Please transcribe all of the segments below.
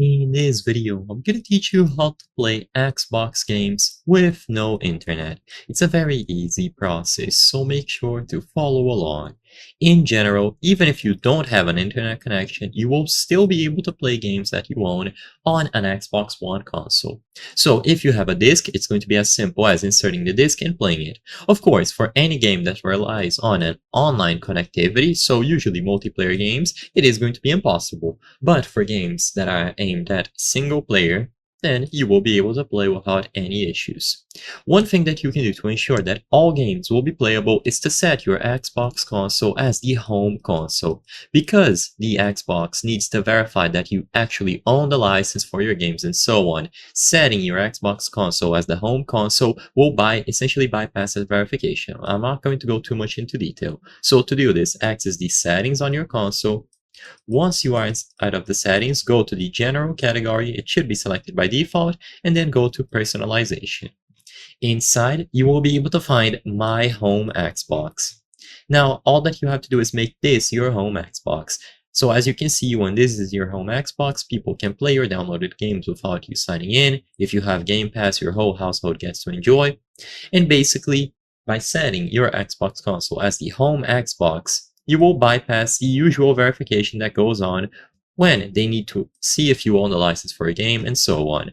In this video, I'm gonna teach you how to play Xbox games with no internet. It's a very easy process, so make sure to follow along. In general, even if you don't have an internet connection, you will still be able to play games that you own on an Xbox One console. So if you have a disc, it's going to be as simple as inserting the disc and playing it. Of course, for any game that relies on an online connectivity, so usually multiplayer games, it is going to be impossible. But for games that are aimed at single player, then you will be able to play without any issues. One thing that you can do to ensure that all games will be playable is to set your Xbox console as the home console, because the Xbox needs to verify that you actually own the license for your games and so on. Setting your Xbox console as the home console will essentially bypass that verification. I'm not going to go too much into detail. So to do this, access the settings on your console. Once you are inside of the settings, go to the general category, it should be selected by default, and then go to personalization. Inside, you will be able to find My Home Xbox. Now, all that you have to do is make this your home Xbox. So as you can see, when this is your home Xbox, people can play your downloaded games without you signing in. If you have Game Pass, your whole household gets to enjoy. And basically, by setting your Xbox console as the home Xbox, you will bypass the usual verification that goes on when they need to see if you own the license for a game and so on.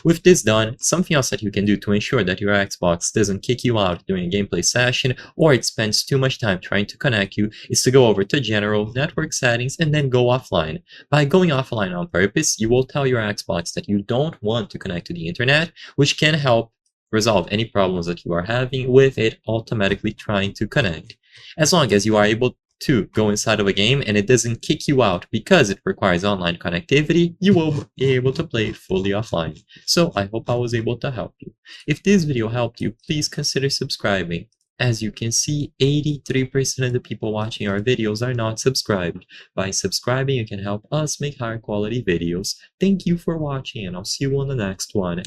With this done, something else that you can do to ensure that your Xbox doesn't kick you out during a gameplay session or it spends too much time trying to connect you is to go over to General, Network Settings, and then go offline. By going offline on purpose, you will tell your Xbox that you don't want to connect to the internet, which can help resolve any problems that you are having with it automatically trying to connect. As long as you are able to go inside of a game and it doesn't kick you out because it requires online connectivity, you will be able to play fully offline. So I hope I was able to help you. If this video helped you, please consider subscribing. As you can see, 83% of the people watching our videos are not subscribed. By subscribing, you can help us make higher quality videos. Thank you for watching, and I'll see you on the next one.